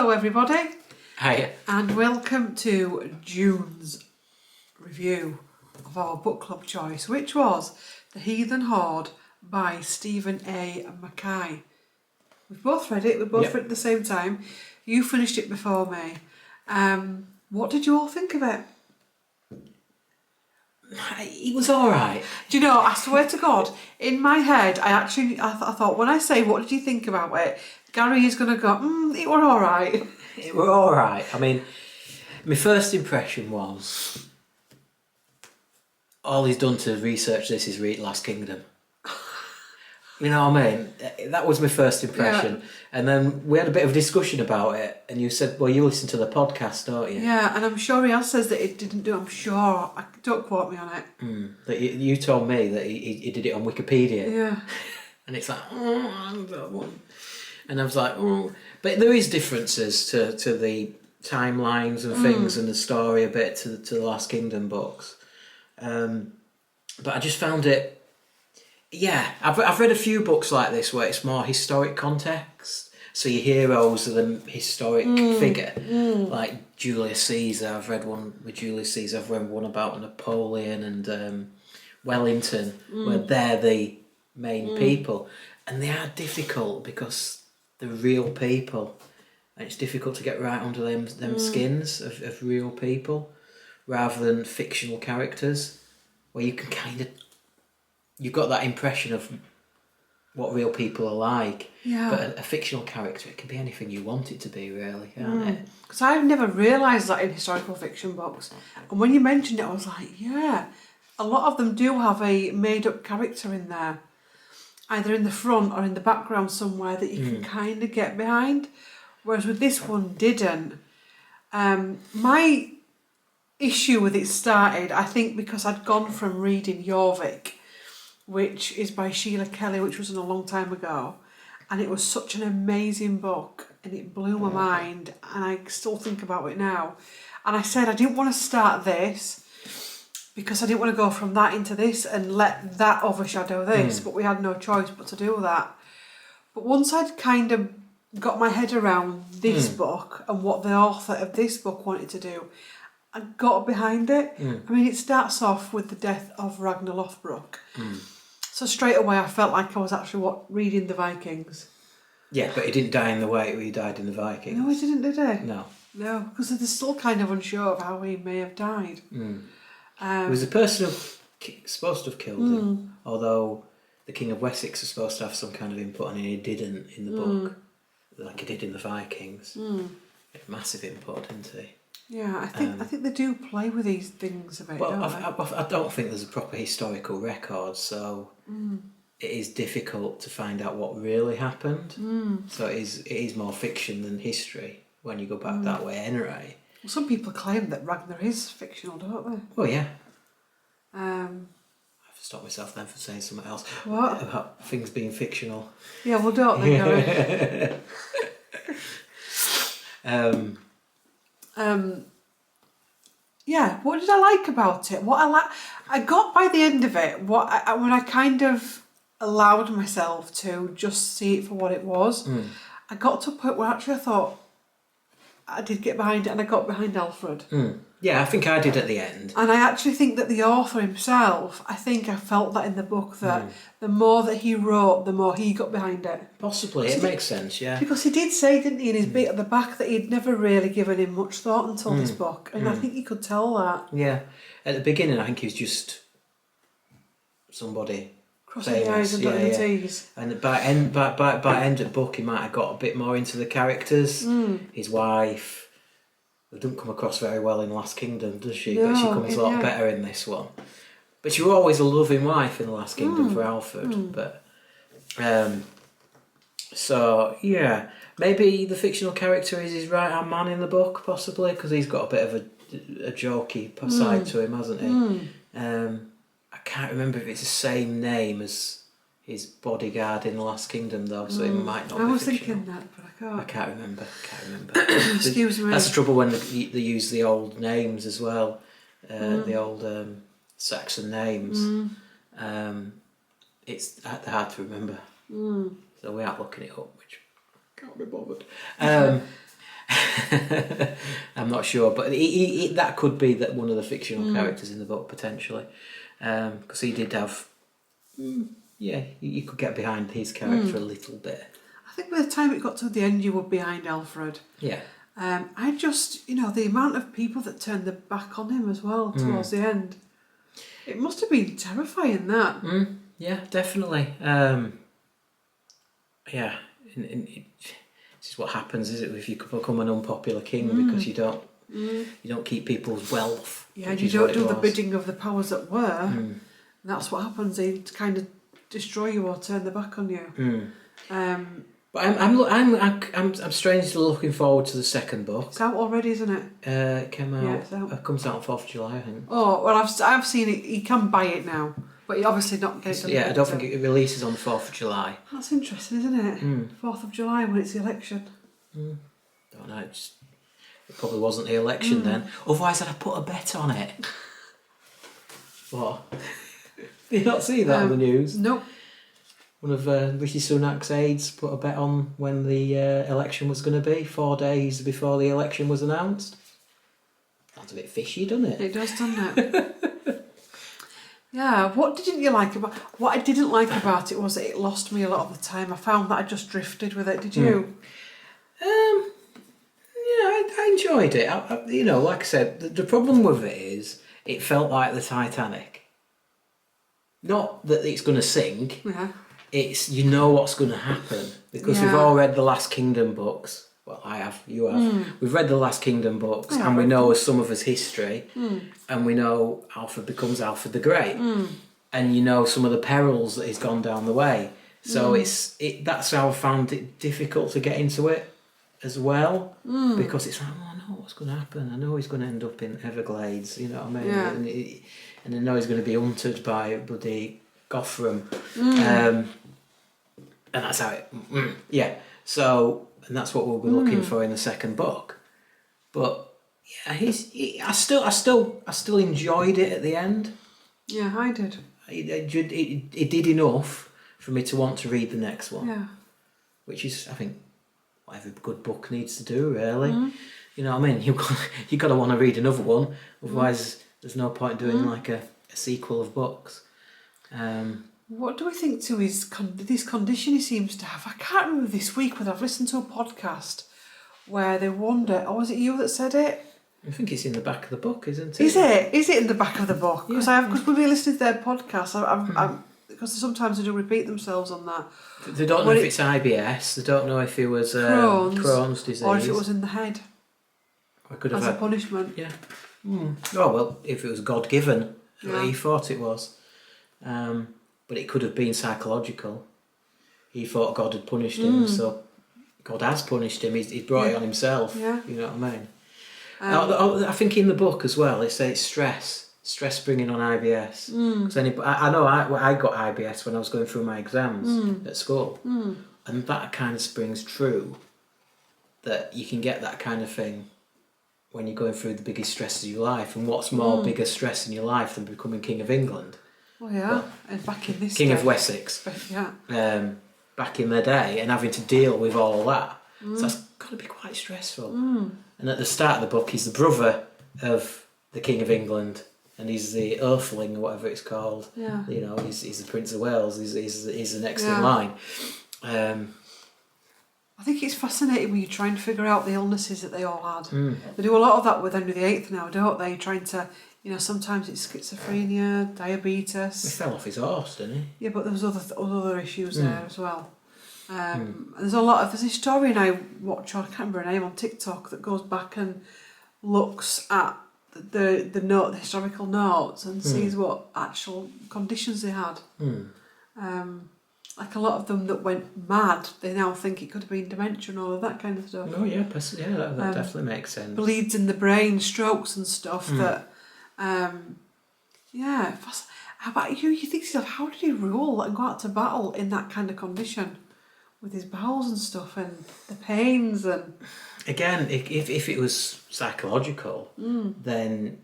Hello everybody. Hi. And welcome to June's review of our book club choice, which was The Heathen Horde by Stephen A. McKay. We've both read it, read it at the same time. You finished it before me. What did you all think of it? It was alright. Do you know, I swear to God, in my head, I thought when I say, what did you think about it? Gary is going to go, it were alright. It were alright. I mean, my first impression was, all he's done to research this is read Last Kingdom. You know what I mean? That was my first impression. Yeah. And then we had a bit of a discussion about it, and you said, well, you listen to the podcast, don't you? Yeah, and I'm sure he else says that it didn't do, I'm sure. Don't quote me on it. That you told me that he did it on Wikipedia. Yeah. And it's like, and I was like, but there is differences to the timelines and things and the story a bit to the Last Kingdom books. But I just found it, I've read a few books like this where it's more historic context. So your heroes are the historic figure, like Julius Caesar. I've read one with Julius Caesar. I've read one about Napoleon and Wellington, where they're the main people, and they are difficult because they're real people, and it's difficult to get right under them skins of real people, rather than fictional characters, where you can you've got that impression of what real people are like. Yeah. But a fictional character, it can be anything you want it to be, really, can't it? Because I've never realised that in historical fiction books. And when you mentioned it, I was like, yeah, a lot of them do have a made-up character in there, either in the front or in the background somewhere that you can kind of get behind. Whereas with this one, didn't. My issue with it started, I think, because I'd gone from reading Jorvik, which is by Sheila Kelly, which was a long time ago, and it was such an amazing book, and it blew my mind, and I still think about it now. And I said I didn't want to start this because I didn't want to go from that into this and let that overshadow this, but we had no choice but to do that. But once I'd kind of got my head around this book and what the author of this book wanted to do, I got behind it. I mean, it starts off with the death of Ragnar Lothbrok. So straight away I felt like I was actually reading the Vikings. Yeah, but he didn't die in the way he died in the Vikings. No, he didn't, did he? No. No, because they're still kind of unsure of how he may have died. It was the person supposed to have killed him, although the King of Wessex was supposed to have some kind of input, and he didn't in the book, like he did in the Vikings. He had massive input, didn't he? Yeah, I think they do play with these things a bit. Well, don't I don't think there's a proper historical record, so it is difficult to find out what really happened. So it is more fiction than history when you go back that way, anyway. Well, some people claim that Ragnar is fictional, don't they? Well, yeah. I have to stop myself then for saying something else. What? About things being fictional. Yeah, well, don't they, Gary? Yeah, what did I like about it? I got by the end of it, when I kind of allowed myself to just see it for what it was, I got to a point where actually I thought I did get behind it, and I got behind Alfred. Yeah, I think I did at the end. And I actually think that the author himself, I felt that in the book, that the more that he wrote, the more he got behind it. Possibly, it makes sense, yeah. Because he did say, didn't he, in his bit at the back, that he'd never really given him much thought until this book. And I think you could tell that. Yeah. At the beginning, I think he was just somebody crossing the I's and dotting the T's. And by end of the book, he might have got a bit more into the characters. His wife, who doesn't come across very well in Last Kingdom, does she? No, but she comes a lot better in this one. But she was always a loving wife in the Last Kingdom for Alfred. But so yeah, maybe the fictional character is his right hand man in the book, possibly, because he's got a bit of a jokey side to him, hasn't he? I can't remember if it's the same name as his bodyguard in the Last Kingdom, though, so it might not be. I was fictional. thinking that, but I can't. I can't remember. Excuse me. That's the trouble when they use the old names as well, the old Saxon names. It's hard to remember. So we aren't looking it up, which can't be bothered. I'm not sure, but that could be that one of the fictional characters in the book potentially, because he did have, you could get behind his character a little bit. I think by the time it got to the end, you were behind Alfred. Yeah. I just, the amount of people that turned their back on him as well towards the end. It must have been terrifying, that. Yeah, definitely. Yeah, this is what happens, is it, if you become an unpopular king because you don't keep people's wealth. Yeah, and you don't do the bidding of the powers that were. And that's what happens. They kind of destroy you or turn their back on you. But I'm strangely looking forward to the second book. It's out already, isn't it? It came out. Yeah, it's out. It comes out on 4th of July, I think. Oh well, I've seen it. You can buy it now, but you obviously not get it. Yeah, I don't think it releases on the 4th of July. That's interesting, isn't it? 4th of July when it's the election. Don't know. It probably wasn't the election then. Otherwise, I'd have put a bet on it. What? Did you not see that on the news? Nope. One of Rishi Sunak's aides put a bet on when the election was going to be, 4 days before the election was announced. That's a bit fishy, doesn't it? It does, doesn't it? Yeah. What didn't you like about? What I didn't like about it was that it lost me a lot of the time. I found that I just drifted with it. Did you? Yeah, I enjoyed it. Like I said, the problem with it is it felt like the Titanic. Not that it's going to sink. Yeah. It's what's going to happen because we've all read the Last Kingdom books. Well, I have, you have. We've read the Last Kingdom books, and we know some of his history, and we know Alfred becomes Alfred the Great, and some of the perils that he's gone down the way. So that's how I found it difficult to get into it as well, because it's like, I know what's going to happen. I know he's going to end up in Everglades. You know what I mean? Yeah. And I know he's going to be hunted by bloody Gothram. And that's how it. So, and that's what we'll be looking for in the second book. But yeah, I still enjoyed it at the end. Yeah, I did. It did enough for me to want to read the next one. Yeah. Which is, I think, what every good book needs to do, really. You know what I mean? You've got to want to read another one, otherwise there's no point doing like a sequel of books. What do we think to this condition he seems to have? I can't remember this week, but I've listened to a podcast where they wonder, was it you that said it? I think it's in the back of the book, isn't it? Is it? Is it in the back of the book? Because Yeah. we've been listening to their podcast, because sometimes they do repeat themselves on that. They don't know if it's IBS, they don't know if it was Crohn's disease. Or if it was in the head. I could have as a punishment. Yeah. Oh, well, if it was God-given, he thought it was. But it could have been psychological. He thought God had punished him, so God has punished him. He's brought it on himself. Yeah. You know what I mean? I think in the book as well, it says stress bringing on IBS. I know I got IBS when I was going through my exams at school, and that kind of springs true. That you can get that kind of thing when you're going through the biggest stress of your life. And what's more bigger stress in your life than becoming King of England? Oh yeah, and back in this King of Wessex. Yeah. Back in the day, and having to deal with all that. So that's got to be quite stressful. And at the start of the book, he's the brother of the King of England, and he's the Earthling or whatever it's called. Yeah. He's the Prince of Wales. He's the next in line. I think it's fascinating when you try and figure out the illnesses that they all had. They do a lot of that with Henry VIII now, don't they? Trying to, sometimes it's schizophrenia, diabetes. He fell off his horse, didn't he? Yeah, but there was other issues there as well. And there's a historian I watch, I can't remember her name, on TikTok, that goes back and looks at the historical notes and sees what actual conditions they had. Like a lot of them that went mad, they now think it could have been dementia and all of that kind of stuff. Oh yeah, that definitely makes sense. Bleeds in the brain, strokes and stuff that, how about you? You think to yourself, how did he rule and go out to battle in that kind of condition? With his bowels and stuff and the pains and... Again, if it was psychological, then,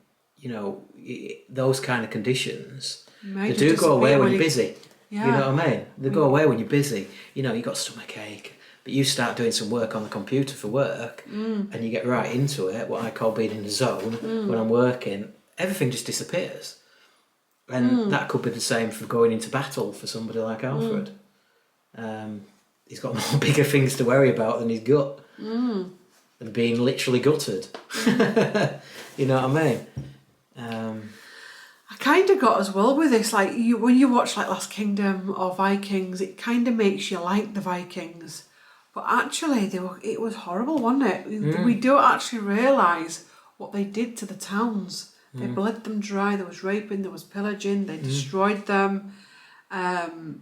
those kind of conditions, they do go away when you're busy. Yeah. You know what I mean? They go away when you're busy. You've got stomachache, But you start doing some work on the computer for work, and you get right into it, what I call being in the zone, when I'm working, everything just disappears. And that could be the same for going into battle for somebody like Alfred. He's got more bigger things to worry about than his gut. And being literally gutted. You know what I mean? I kind of got as well with this, like when you watch like Last Kingdom or Vikings, it kind of makes you like the Vikings. But actually, it was horrible, wasn't it? We don't actually realise what they did to the towns. They bled them dry, there was raping, there was pillaging, they destroyed them. And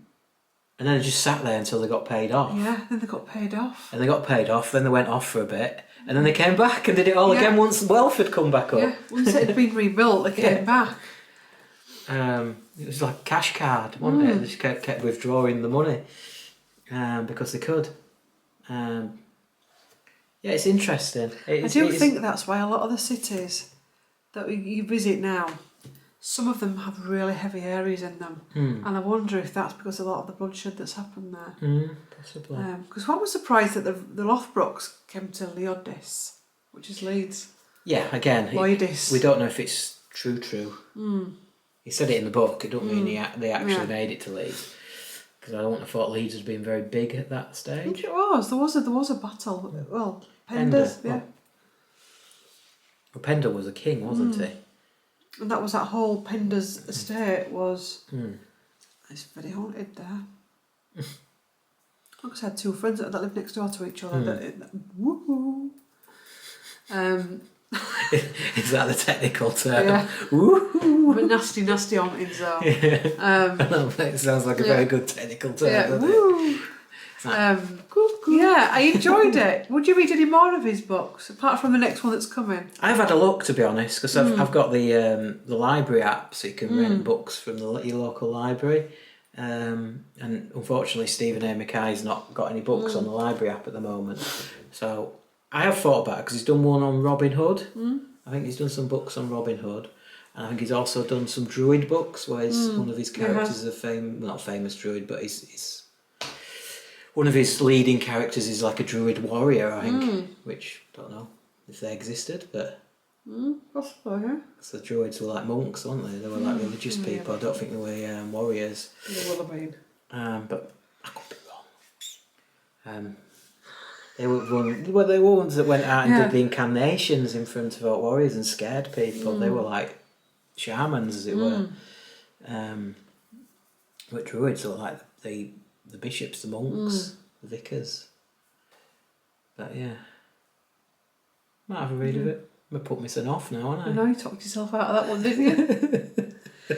then they just sat there until they got paid off. Yeah, then they got paid off. And they got paid off, then they went off for a bit, and then they came back and did it all again once wealth had come back up. Yeah, once it had been rebuilt, they came back. It was like a cash card, wasn't it? They just kept withdrawing the money because they could. Yeah, it's interesting. I do think that's why a lot of the cities that you visit now, some of them have really heavy areas in them. And I wonder if that's because of a lot of the bloodshed that's happened there. Possibly. Because I was surprised that the Lothbrooks came to Leodis, which is Leeds. Yeah, again, Leodis. We don't know if it's true. He said it in the book. It don't mean they actually made it to Leeds. Because I don't have thought Leeds had been very big at that stage. I think it was. There was a battle. Well, Penders, yeah. Well, Pender was a king, wasn't he? And that was that whole Penders estate was... It's very haunted there. I had two friends that lived next door to each other. Woohoo! Is that the technical term? Yeah. Woohoo! But nasty hauntings though. It sounds like a very good technical term, doesn't it? Yeah, I enjoyed it. Would you read any more of his books apart from the next one that's coming? I've had a look, to be honest, because I've got the library app, so you can rent books from your local library. And unfortunately, Stephen A. McKay's not got any books on the library app at the moment. So I have thought about it because he's done one on Robin Hood. I think he's done some books on Robin Hood. And I think he's also done some druid books where one of his characters is not famous druid, but he's one of his leading characters is like a druid warrior, I think, which I don't know if they existed, but possibly, yeah. So the druids were like monks, weren't they? They were like religious people. I don't think they were warriors. They would have been. But I could be wrong. They were ones that went out and did the incarnations in front of warriors and scared people. They were like shamans, as it were. But druids were like the bishops, the monks, the vicars. But yeah, might have a read of it. I'm going to put myself off now, aren't I? I know, you talked yourself out of that one, didn't you?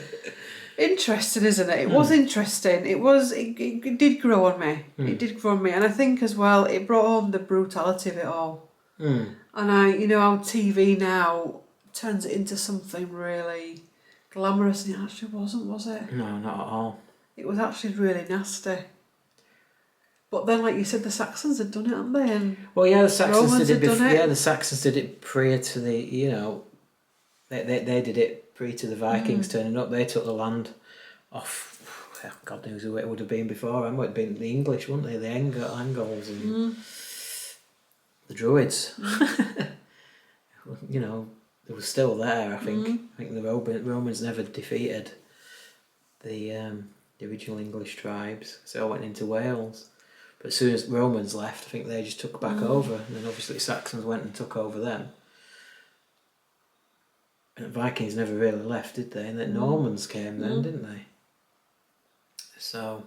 Interesting, isn't it? It was interesting. It did grow on me. It did grow on me. And I think as well, it brought home the brutality of it all. And how TV now turns it into something really glamorous, and it actually wasn't, was it? No, not at all. It was actually really nasty. But then, like you said, the Saxons had done it, hadn't they? And the Saxons Romans did it. had done it. Yeah, the Saxons did it prior to the. They did it prior to the Vikings turning up. They took the land off. God knows who it would have been before. It would have been the English, wouldn't they? The Angles and the Druids. They were still there. I think. I think the Romans never defeated the original English tribes. So they all went into Wales. But as soon as Romans left, I think they just took back over. And then obviously Saxons went and took over them. And the Vikings never really left, did they? And then Normans came then, didn't they? So...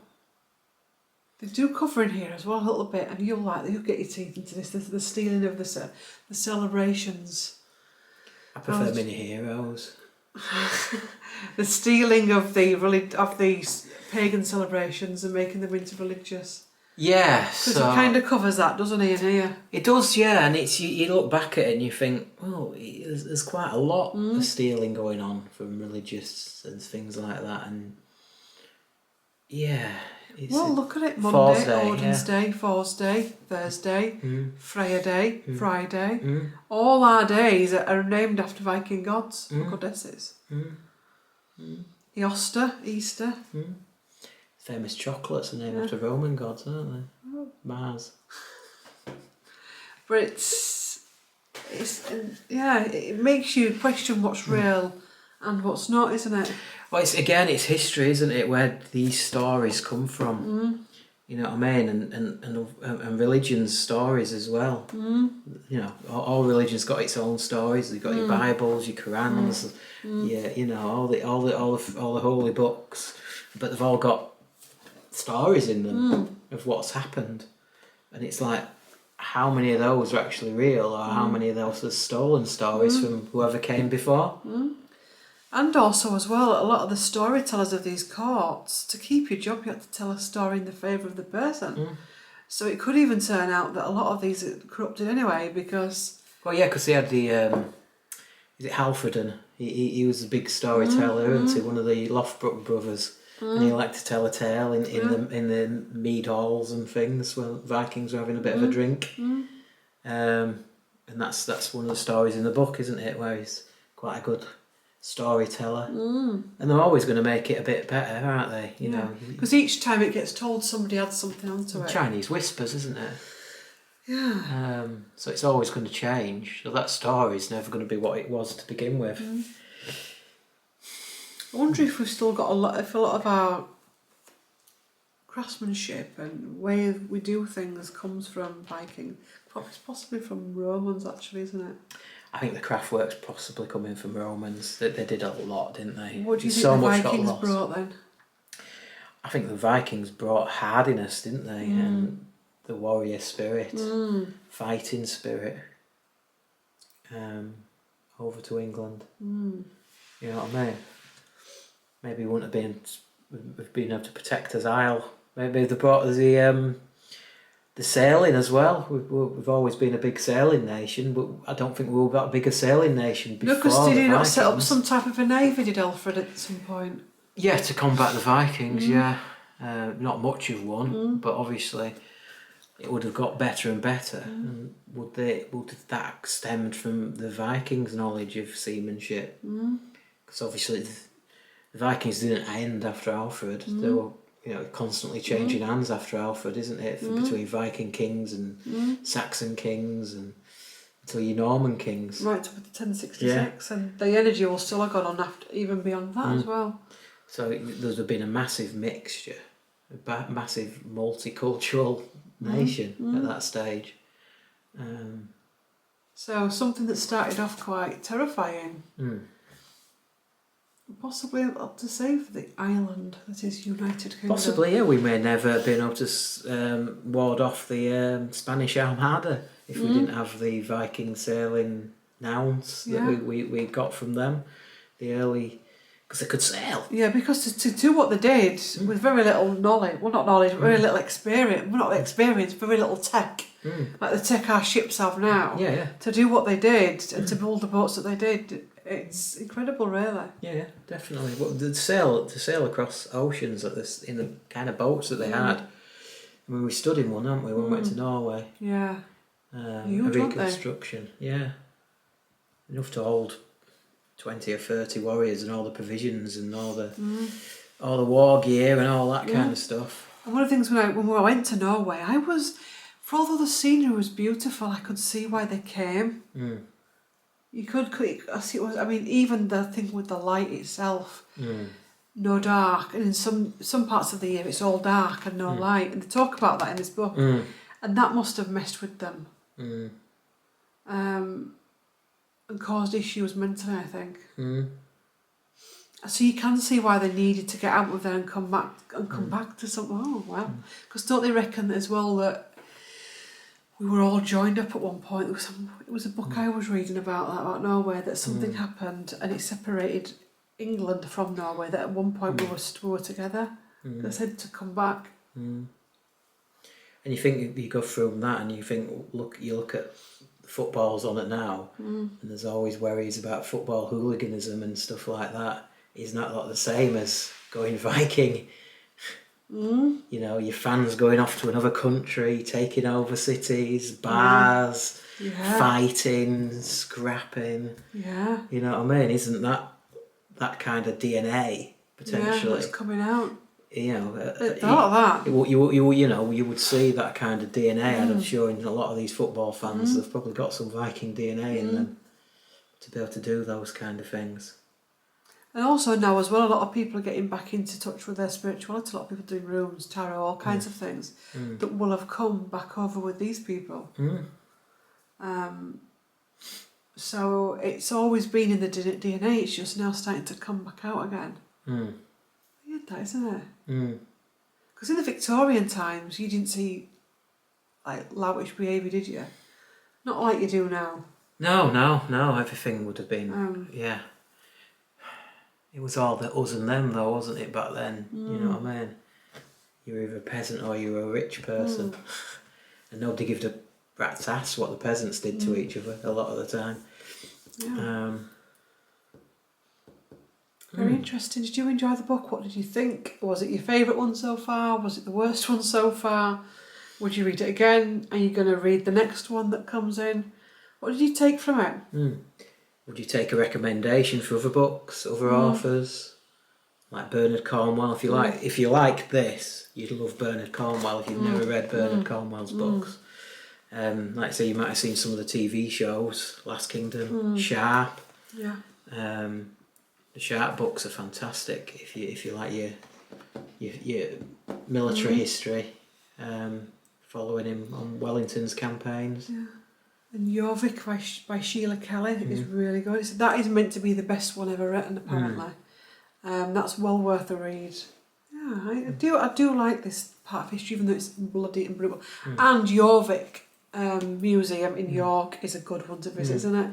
They do cover in here as well a little bit, and you'll get your teeth into this. The stealing of the celebrations. I prefer mini heroes. The stealing of the pagan celebrations and making them into religious. Yeah, because it kind of covers that, doesn't it? In here, it does. Yeah, and it's you look back at it and you think, well, there's quite a lot of stealing going on from religious and things like that, and yeah. Look at it: Monday, Odin's Day, Thor's Day, Thursday, Freya Day, Friday. All our days are named after Viking gods or goddesses. Easter. Famous chocolates are named after Roman gods, aren't they? Mars. But it makes you question what's real and what's not, isn't it? Well, it's history, isn't it, where these stories come from. You know what I mean? And religion's stories as well. You know, all religion's got its own stories. You've got your Bibles, your Qurans, you know, all the holy books, but they've all got stories in them of what's happened. And it's like, how many of those are actually real, or how many of those are stolen stories from whoever came before? And also, as well, a lot of the storytellers of these courts, to keep your job, you had to tell a story in the favour of the person. So it could even turn out that a lot of these are corrupted anyway, because... Well, yeah, because they had the... is it Halforden? He was a big storyteller, isn't he? One of the Lothbrok brothers. And he liked to tell a tale in the mead halls and things when Vikings were having a bit of a drink. And that's one of the stories in the book, isn't it? Where he's quite a good storyteller. And they're always going to make it a bit better, aren't they? You know, because each time it gets told, somebody adds something onto it. Chinese whispers, isn't it? Yeah. So it's always going to change. So that story's never going to be what it was to begin with. I wonder if we've still got a lot of our craftsmanship and way we do things comes from Viking. Possibly from Romans, actually, isn't it? I think the craftwork's possibly coming from Romans. They did a lot, didn't they? What do you think the Vikings brought then? I think the Vikings brought hardiness, didn't they? And the warrior spirit, fighting spirit, over to England. You know what I mean? Maybe we wouldn't have been able to protect us Isle. Maybe they brought us the sailing as well. We've always been a big sailing nation, but I don't think we were that big a sailing nation before. No, because did he not Vikings. set up some type of a navy, did Alfred, at some point? Yeah, to combat the Vikings, not much of one, but obviously it would have got better and better. And would that stemmed from the Vikings' knowledge of seamanship? Because obviously the Vikings didn't end after Alfred. They were, constantly changing hands after Alfred, isn't it? Between Viking kings and Saxon kings and until your Norman kings. Right up to 1066, and the energy will still have gone on after, even beyond that as well. So there's been a massive mixture, a massive multicultural nation at that stage. So something that started off quite terrifying. Possibly up to save the island that is United Kingdom. Possibly, yeah. We may never have been able to ward off the Spanish Armada if we didn't have the Viking sailing nouns that we got from them. The early... Because they could sail. Yeah, because to do what they did with very little knowledge, well, not knowledge, very little experience, well, not experience, very little tech, like the tech our ships have now. Yeah. To do what they did and to build the boats that they did, it's incredible, really. Yeah, definitely. Well, to sail across oceans in the kind of boats that they had. I mean, we stood in one, haven't we, when we went to Norway? Yeah. Huge, a reconstruction. Yeah. Enough to hold 20 or 30 warriors and all the provisions and all the war gear and all that kind of stuff. And one of the things when I went to Norway, for although the scenery was beautiful, I could see why they came. You could see it was. I mean, even the thing with the light itself, no dark, and in some parts of the year it's all dark and no light, and they talk about that in this book, and that must have messed with them. And caused issues mentally, I think. So you can see why they needed to get out of there and come back to something. Oh well, because don't they reckon as well that we were all joined up at one point? It was a book I was reading about Norway, that something happened and it separated England from Norway. That at one point we were together. They said to come back. And you think you go through that, and you look at football's on it now, and there's always worries about football hooliganism and stuff like that. It's not the same as going Viking. Your fans going off to another country, taking over cities, bars, fighting, scrapping. Yeah. You know what I mean? Isn't that kind of DNA potentially? Yeah, it's coming out. You know, I thought of that. You would see that kind of DNA. I'm sure in a lot of these football fans, they've probably got some Viking DNA in them to be able to do those kind of things. And also now as well, a lot of people are getting back into touch with their spirituality. A lot of people doing runes, tarot, all kinds of things that will have come back over with these people. So it's always been in the DNA. It's just now starting to come back out again. Weird that, isn't it? Because in the Victorian times, you didn't see like lavish behaviour, did you? Not like you do now. No. Everything would have been It was all the us and them, though, wasn't it? Back then, you know what I mean. You were either a peasant or you were a rich person, and nobody gave a rat's ass what the peasants did to each other a lot of the time. Yeah. Very interesting. Did you enjoy the book? What did you think? Was it your favourite one so far? Was it the worst one so far? Would you read it again? Are you going to read the next one that comes in? What did you take from it? Would you take a recommendation for other books, other authors, like Bernard Cornwell? If you like this, you'd love Bernard Cornwell. If you've never read Bernard Cornwell's books, like I say, you might have seen some of the TV shows, Last Kingdom, Sharp. Yeah. The Sharp books are fantastic if you like your military history, following him on Wellington's campaigns. Yeah. And Jorvik by Sheila Kelly is really good. That is meant to be the best one ever written, apparently. That's well worth a read. Yeah, I do like this part of history, even though it's bloody and brutal. And Jorvik Museum in York is a good one to visit, isn't it?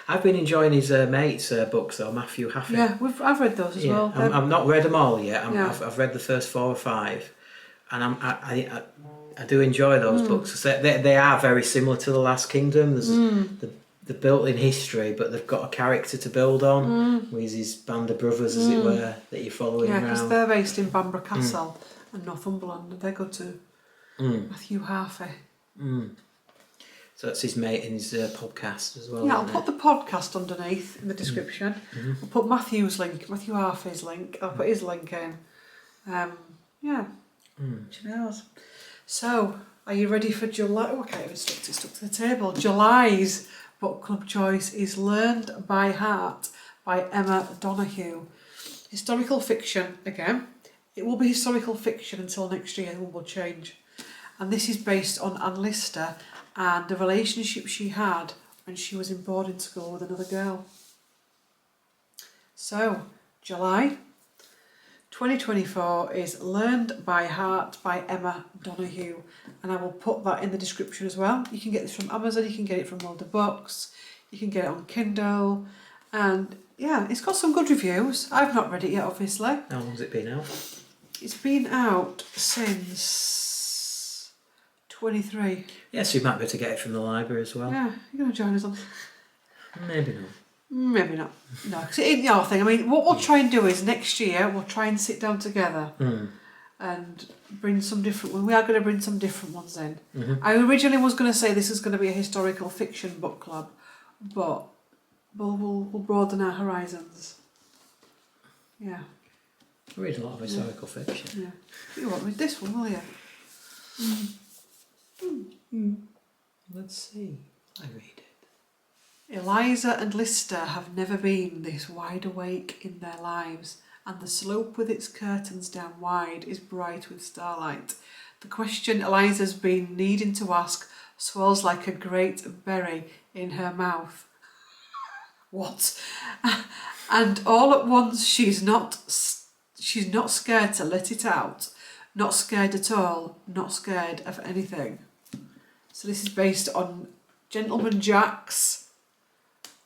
I've been enjoying his mate's books though, Matthew Haffey. Yeah, I've read those as well. I've not read them all yet. I've read the first 4 or 5, and I do enjoy those books. They are very similar to The Last Kingdom. There's the built-in history, but they've got a character to build on with his band of brothers, as it were, that you're following around. Yeah, because they're based in Bamborough Castle and Northumberland, and they go to Matthew Haffey. So that's his mate in his podcast as well. Yeah, I'll put the podcast underneath in the description. I'll put Matthew Haffey's link. I'll put his link in. So, are you ready for July? Oh, I can't even stuck to the table. July's book club choice is Learned by Heart by Emma Donoghue. Historical fiction, again. It will be historical fiction until next year, it will change. And this is based on Anne Lister and the relationship she had when she was in boarding school with another girl. So, July 2024 is Learned by Heart by Emma Donoghue, and I will put that in the description as well. You can get this from Amazon, you can get it from World of Books, you can get it on Kindle, and yeah, it's got some good reviews. I've not read it yet, obviously. How long's it been out? It's been out since 23. Yeah, so you might be able to get it from the library as well. Yeah, you're going to join us on. Maybe not. Maybe not. No, because it ain't the whole thing. I mean, what we'll try and do is next year we'll try and sit down together and bring some different ones. We are going to bring some different ones in. I originally was going to say this is going to be a historical fiction book club, but we'll broaden our horizons. Yeah. I read a lot of historical fiction. Yeah. You won't read this one, will you? Let's see. I read it. Eliza and Lister have never been this wide awake in their lives, and the slope with its curtains down wide is bright with starlight. The question Eliza's been needing to ask swells like a great berry in her mouth. What? And all at once she's not scared to let it out. Not scared at all. Not scared of anything. So this is based on Gentleman Jack's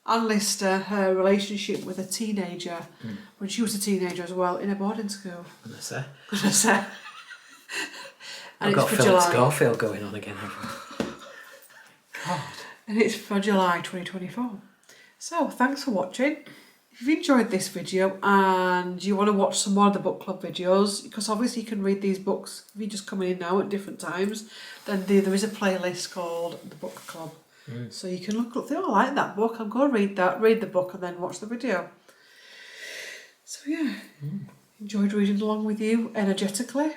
Anne Lister, her relationship with a teenager when she was a teenager as well in a boarding school. Gonna say. And I've got Philip Schofield going on again. God. And it's for July 2024. So thanks for watching. If you've enjoyed this video and you want to watch some more of the book club videos, because obviously you can read these books if you're just coming in now at different times, then there is a playlist called the book club. So you can look up, I like that book, I'm going to read the book and then watch the video. So yeah, Enjoyed reading along with you energetically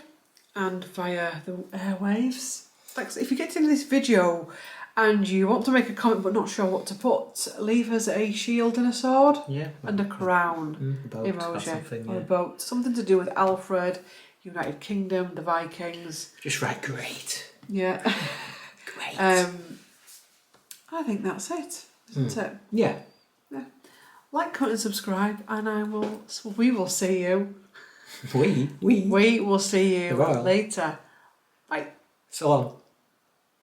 and via the airwaves. Thanks. If you get to this video and you want to make a comment but not sure what to put, leave us a shield and a sword and a crown boat emoji or a boat. Something to do with Alfred, United Kingdom, the Vikings. Just write great. Yeah. Great. I think that's it, isn't it? Yeah. Like, comment and subscribe, and we will see you. We We will see you The Royal. later. Bye. So long.